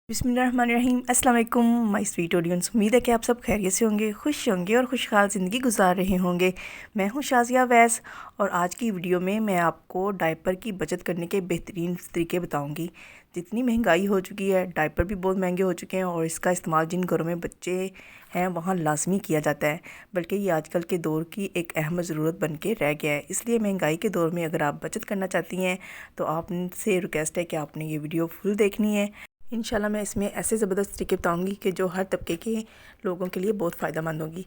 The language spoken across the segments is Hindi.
बिस्मिल्लाहिर्रहमानिर्रहीम। अस्सलाम वालेकुम माय स्वीट ऑडियंस। उम्मीद है कि आप सब खैरियत से होंगे, खुश होंगे और खुशहाल ज़िंदगी गुजार रहे होंगे। मैं हूं शाज़िया वैस और आज की वीडियो में मैं आपको डायपर की बचत करने के बेहतरीन तरीके बताऊंगी। जितनी महंगाई हो चुकी है, डायपर भी बहुत महंगे हो चुके हैं और इसका इस्तेमाल जिन घरों में बच्चे हैं वहाँ लाजमी किया जाता है, बल्कि ये आजकल के दौर की एक अहम ज़रूरत बन के रह गया है। इसलिए महंगाई के दौर में अगर आप बचत करना चाहती हैं तो आपसे रिक्वेस्ट है कि आपने ये वीडियो फुल देखनी है। इंशाल्लाह मैं इसमें ऐसे ज़बरदस्त तरीके बताऊंगी कि जो हर तबके के लोगों के लिए बहुत फ़ायदेमंद होगी।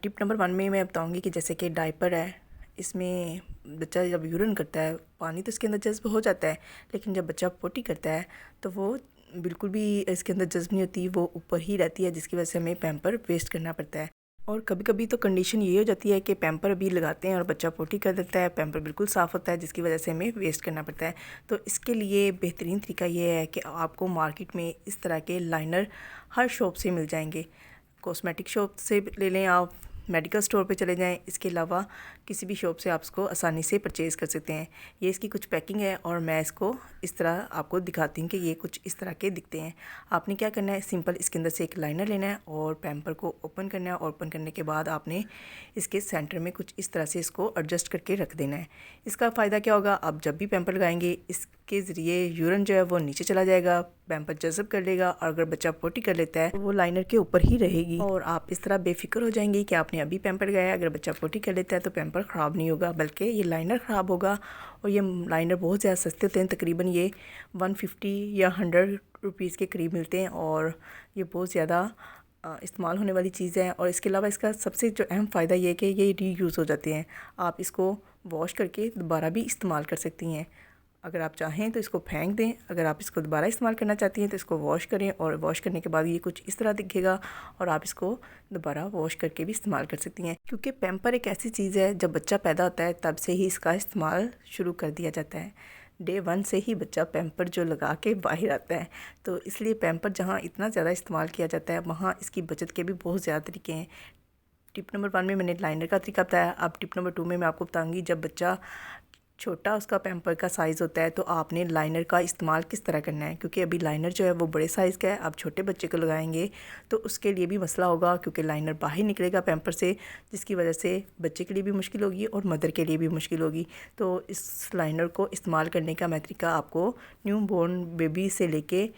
टिप नंबर 1 में मैं बताऊंगी कि जैसे कि डायपर है, इसमें बच्चा जब यूरिन करता है पानी तो इसके अंदर जज्ब हो जाता है, लेकिन जब बच्चा पोटी करता है तो वो बिल्कुल भी इसके अंदर जज्ब नहीं होती, वो ऊपर ही रहती है, जिसकी वजह से हमें पैम्पर वेस्ट करना पड़ता है। और कभी कभी तो कंडीशन ये हो जाती है कि पैम्पर अभी लगाते हैं और बच्चा पोटी कर देता है, पैम्पर बिल्कुल साफ़ होता है, जिसकी वजह से हमें वेस्ट करना पड़ता है। तो इसके लिए बेहतरीन तरीका ये है कि आपको मार्केट में इस तरह के लाइनर हर शॉप से मिल जाएंगे। कॉस्मेटिक शॉप से ले लें, आप मेडिकल स्टोर पे चले जाएं, इसके अलावा किसी भी शॉप से आप इसको आसानी से परचेज़ कर सकते हैं। ये इसकी कुछ पैकिंग है और मैं इसको इस तरह आपको दिखाती हूँ कि ये कुछ इस तरह के दिखते हैं। आपने क्या करना है, सिंपल इसके अंदर से एक लाइनर लेना है और पैम्पर को ओपन करना है और ओपन करने के बाद आपने इसके सेंटर में कुछ इस तरह से इसको एडजस्ट करके रख देना है। इसका फ़ायदा क्या होगा, आप जब भी पैम्पर लगाएंगे इसके ज़रिए यूरिन जो है वो नीचे चला जाएगा, पैम्पर जज़ब कर लेगा और अगर बच्चा पोटी कर लेता है तो वो लाइनर के ऊपर ही रहेगी और आप इस तरह बेफिक्र हो जाएंगे कि आपने अभी पैम्पर लगाया। अगर बच्चा पोटी कर लेता है तो पैम्पर ख़राब नहीं होगा, बल्कि ये लाइनर ख़राब होगा। और ये लाइनर बहुत ज़्यादा सस्ते होते हैं, तकरीबन ये 150 या 100 रुपीज़ के करीब मिलते हैं और ये बहुत ज़्यादा इस्तेमाल होने वाली चीज़ है। और इसके अलावा इसका सबसे जो अहम फ़ायदा ये है कि ये रीयूज़ हो जाते हैं, आप इसको वॉश करके दोबारा भी इस्तेमाल कर सकती हैं। अगर आप चाहें तो इसको फेंक दें, अगर आप इसको दोबारा इस्तेमाल करना चाहती हैं तो इसको वॉश करें और वॉश करने के बाद ये कुछ इस तरह दिखेगा और आप इसको दोबारा वॉश करके भी इस्तेमाल कर सकती हैं। क्योंकि पैम्पर एक ऐसी चीज़ है, जब बच्चा पैदा होता है तब से ही इसका इस्तेमाल शुरू कर दिया जाता है। डे 1 से ही बच्चा पैम्पर जो लगा के बाहर आता है, तो इसलिए पैम्पर जहाँ इतना ज़्यादा इस्तेमाल किया जाता है वहाँ इसकी बचत के भी बहुत ज़्यादा तरीके हैं। टिप नंबर 1 में मैंने लाइनर का तरीका बताया। अब टिप नंबर 2 में मैं आपको बताऊंगी, जब बच्चा छोटा उसका पैम्पर का साइज़ होता है तो आपने लाइनर का इस्तेमाल किस तरह करना है। क्योंकि अभी लाइनर जो है वो बड़े साइज़ का है, आप छोटे बच्चे को लगाएंगे तो उसके लिए भी मसला होगा, क्योंकि लाइनर बाहर निकलेगा पैम्पर से, जिसकी वजह से बच्चे के लिए भी मुश्किल होगी और मदर के लिए भी मुश्किल होगी। तो इस लाइनर को इस्तेमाल करने का मैं तरीका आपको न्यू बॉर्न बेबी से लेके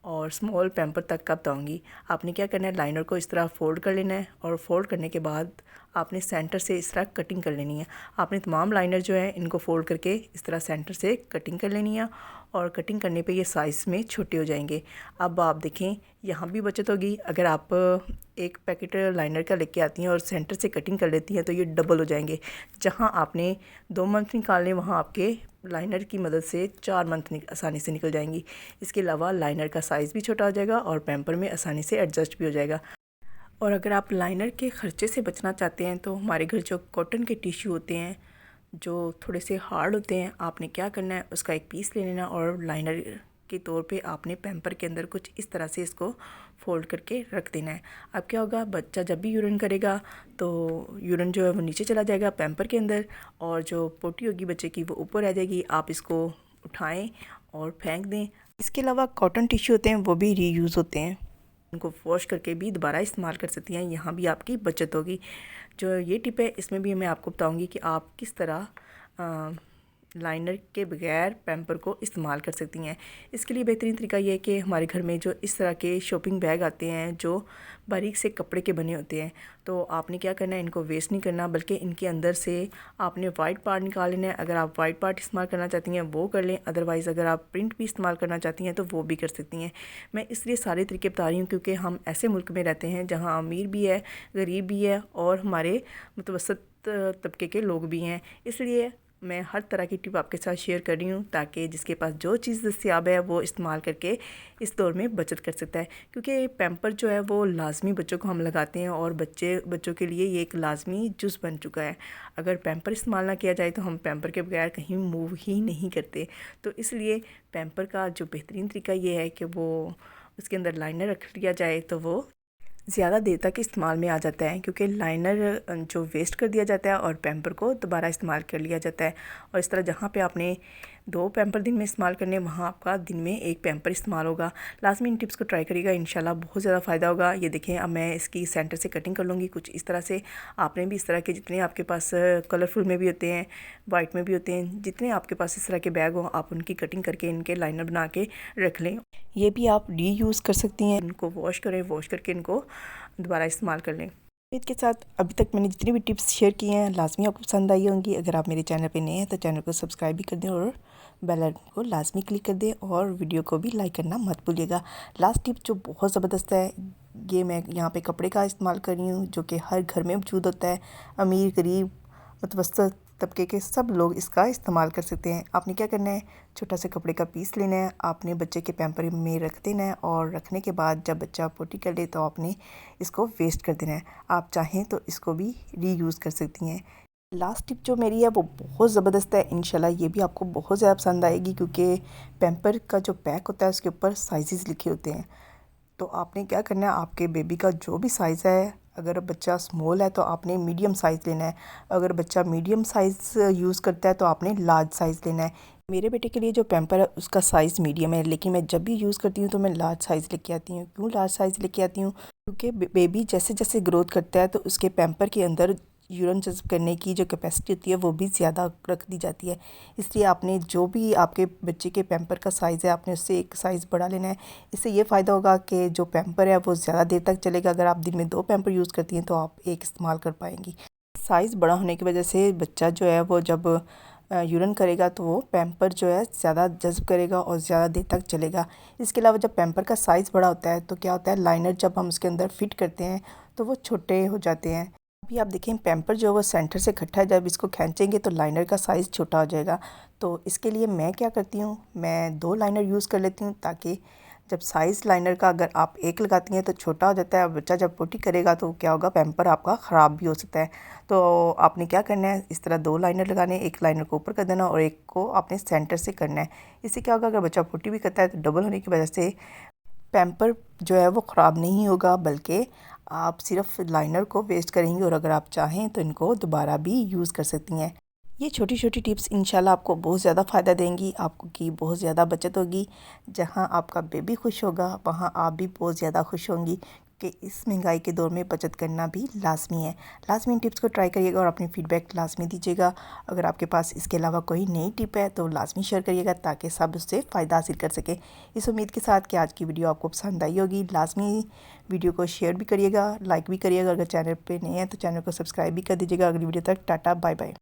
और स्मॉल पैम्पर तक का बताऊँगी। आपने क्या करना है, लाइनर को इस तरह फ़ोल्ड कर लेना है और फ़ोल्ड करने के बाद आपने सेंटर से इस तरह कटिंग कर लेनी है। आपने तमाम लाइनर जो है इनको फ़ोल्ड करके इस तरह सेंटर से कटिंग कर लेनी है और कटिंग करने पे ये साइज़ में छोटे हो जाएंगे। अब आप देखें यहाँ भी बचत होगी। अगर आप एक पैकेट लाइनर का लेके आती हैं और सेंटर से कटिंग कर लेती हैं तो ये डबल हो जाएंगे। जहाँ आपने 2 मंथ निकालने, वहाँ आपके लाइनर की मदद से 4 मंथ आसानी से निकल जाएंगी। इसके अलावा लाइनर का साइज़ भी छोटा हो जाएगा और पैम्पर में आसानी से एडजस्ट भी हो जाएगा। और अगर आप लाइनर के ख़र्चे से बचना चाहते हैं तो हमारे घर जो कॉटन के टिश्यू होते हैं जो थोड़े से हार्ड होते हैं, आपने क्या करना है, उसका एक पीस ले लेना और लाइनर के तौर पे आपने पैम्पर के अंदर कुछ इस तरह से इसको फ़ोल्ड करके रख देना है। अब क्या होगा, बच्चा जब भी यूरिन करेगा तो यूरिन जो है वो नीचे चला जाएगा पैम्पर के अंदर और जो पोटी होगी बच्चे की वो ऊपर आ जाएगी। आप इसको उठाएँ और फेंक दें। इसके अलावा कॉटन टिश्यू होते हैं वो भी रीयूज़ होते हैं, उनको वॉश करके भी दोबारा इस्तेमाल कर सकती हैं, यहाँ भी आपकी बचत होगी। जो ये टिप है इसमें भी मैं आपको बताऊंगी कि आप किस तरह लाइनर के बगैर पैम्पर को इस्तेमाल कर सकती हैं। इसके लिए बेहतरीन तरीका ये है कि हमारे घर में जो इस तरह के शॉपिंग बैग आते हैं जो बारीक से कपड़े के बने होते हैं, तो आपने क्या करना है, इनको वेस्ट नहीं करना, बल्कि इनके अंदर से आपने वाइट पार्ट निकाल लेना है। अगर आप वाइट पार्ट इस्तेमाल करना चाहती हैं वो कर लें, अदरवाइज़ अगर आप प्रिंट भी इस्तेमाल करना चाहती हैं तो वो भी कर सकती हैं। मैं इसलिए सारे तरीके बता रही हूँ क्योंकि हम ऐसे मुल्क में रहते हैं जहाँ अमीर भी है, गरीब भी है और हमारे मुतवसत तबके के लोग भी हैं। इसलिए मैं हर तरह की टिप आपके साथ शेयर कर रही हूँ ताकि जिसके पास जो चीज़ दस्तियाब है वो इस्तेमाल करके इस दौर में बचत कर सकता है। क्योंकि पैम्पर जो है वो लाजमी बच्चों को हम लगाते हैं और बच्चों के लिए ये एक लाजमी जुज़ बन चुका है। अगर पैम्पर इस्तेमाल ना किया जाए तो हम पैम्पर के बगैर कहीं मूव ही नहीं करते। तो इसलिए पैम्पर का जो बेहतरीन तरीका ये है कि वो उसके अंदर लाइनर रख लिया जाए तो वो ज़्यादा देर तक इस्तेमाल में आ जाता है, क्योंकि लाइनर जो वेस्ट कर दिया जाता है और पैम्पर को दोबारा इस्तेमाल कर लिया जाता है। और इस तरह जहाँ पे आपने 2 पैम्पर दिन में इस्तेमाल करने, वहाँ आपका दिन में 1 पैम्पर इस्तेमाल होगा। लाजमी इन टिप्स को ट्राई करिएगा, इंशाल्लाह बहुत ज़्यादा फ़ायदा होगा। ये देखें, अब मैं इसकी सेंटर से कटिंग कर लूँगी कुछ इस तरह से। आपने भी इस तरह के जितने आपके पास कलरफुल में भी होते हैं, वाइट में भी होते हैं, जितने आपके पास इस तरह के बैग हों, आप उनकी कटिंग करके इनके लाइनर बना के रख लें। ये भी आप रीयूज़ कर सकती हैं। इनको वॉश करें, वॉश करके इनको दोबारा इस्तेमाल कर लें। इसके साथ अभी तक मैंने जितनी भी टिप्स शेयर की हैं लाजमी आपको पसंद आई होंगी। अगर आप मेरे चैनल पे नए हैं तो चैनल को सब्सक्राइब भी कर दें और बेल आइकन को लाजमी क्लिक कर दें और वीडियो को भी लाइक करना मत भूलिएगा। लास्ट टिप जो बहुत ज़बरदस्त है, ये मैं यहाँ पे कपड़े का इस्तेमाल कर रही हूँ जो कि हर घर में मौजूद होता है। अमीर, गरीब, मुतवस्सित तबके के सब लोग इसका इस्तेमाल कर सकते हैं। आपने क्या करना है, छोटा सा कपड़े का पीस लेना है, आपने बच्चे के पैम्पर में रख देना है और रखने के बाद जब बच्चा पोटी कर ले तो आपने इसको वेस्ट कर देना है। आप चाहें तो इसको भी रीयूज़ कर सकती हैं। लास्ट टिप जो मेरी है वो बहुत ज़बरदस्त है, इंशाल्लाह ये भी आपको बहुत ज़्यादा पसंद आएगी क्योंकि पैम्पर का जो पैक होता है उसके ऊपर साइज़ लिखे होते हैं। तो आपने क्या करना है, आपके बेबी का जो भी साइज़ है, अगर बच्चा स्मॉल है तो आपने मीडियम साइज़ लेना है, अगर बच्चा मीडियम साइज़ यूज़ करता है तो आपने लार्ज साइज़ लेना है। मेरे बेटे के लिए जो पैम्पर है उसका साइज़ मीडियम है, लेकिन मैं जब भी यूज़ करती हूँ तो मैं लार्ज साइज़ लेके आती हूँ। क्यों लार्ज साइज़ लेके आती हूँ? क्योंकि बेबी जैसे जैसे ग्रोथ करता है तो उसके पैम्पर के अंदर यूरिन जज़्ब करने की जो कैपेसिटी होती है वो भी ज़्यादा रख दी जाती है। इसलिए आपने जो भी आपके बच्चे के पैम्पर का साइज़ है आपने उससे एक साइज़ बड़ा लेना है। इससे ये फ़ायदा होगा कि जो पैम्पर है वो ज़्यादा देर तक चलेगा। अगर आप दिन में 2 पैम्पर यूज़ करती हैं तो आप एक इस्तेमाल कर पाएंगी। साइज़ बड़ा होने की वजह से बच्चा जो है वो जब यूरिन करेगा तो वो पैम्पर जो है ज़्यादा जज़्ब करेगा और ज़्यादा देर तक चलेगा। इसके अलावा जब पैम्पर का साइज़ बड़ा होता है तो क्या होता है, लाइनर जब हम उसके अंदर फिट करते हैं तो वो छोटे हो जाते हैं। अभी आप देखें पैम्पर जो है वो सेंटर से इकट्ठा है, जब इसको खींचेंगे तो लाइनर का साइज़ छोटा हो जाएगा। तो इसके लिए मैं क्या करती हूँ, मैं 2 लाइनर यूज़ कर लेती हूँ ताकि जब साइज़ लाइनर का अगर आप एक लगाती हैं तो छोटा हो जाता है। बच्चा जब पोटी करेगा तो क्या होगा, पैम्पर आपका ख़राब भी हो सकता है। तो आपने क्या करना है, इस तरह 2 लाइनर लगाने, एक लाइनर को ऊपर कर देना और एक को आपने सेंटर से करना है। इससे क्या होगा, अगर बच्चा पोटी भी करता है तो डबल होने की वजह से पैम्पर जो है वो ख़राब नहीं होगा, बल्कि आप सिर्फ लाइनर को वेस्ट करेंगी और अगर आप चाहें तो इनको दोबारा भी यूज़ कर सकती हैं। ये छोटी छोटी टिप्स इंशाल्लाह आपको बहुत ज़्यादा फ़ायदा देंगी, आपको की बहुत ज़्यादा बचत होगी। जहाँ आपका बेबी खुश होगा वहाँ आप भी बहुत ज़्यादा खुश होंगी कि इस महंगाई के दौर में बचत करना भी लाजमी है। लाजमी इन टिप्स को ट्राई करिएगा और अपनी फ़ीडबैक लाजमी दीजिएगा। अगर आपके पास इसके अलावा कोई नई टिप है तो लाजमी शेयर करिएगा ताकि सब उससे फ़ायदा हासिल कर सके। इस उम्मीद के साथ कि आज की वीडियो आपको पसंद आई होगी। लाजमी वीडियो को शेयर भी करिएगा, लाइक भी करिएगा। अगर चैनल पर नए हैं तो चैनल को सब्सक्राइब भी कर दीजिएगा। अगली वीडियो तक टाटा बाय बाय।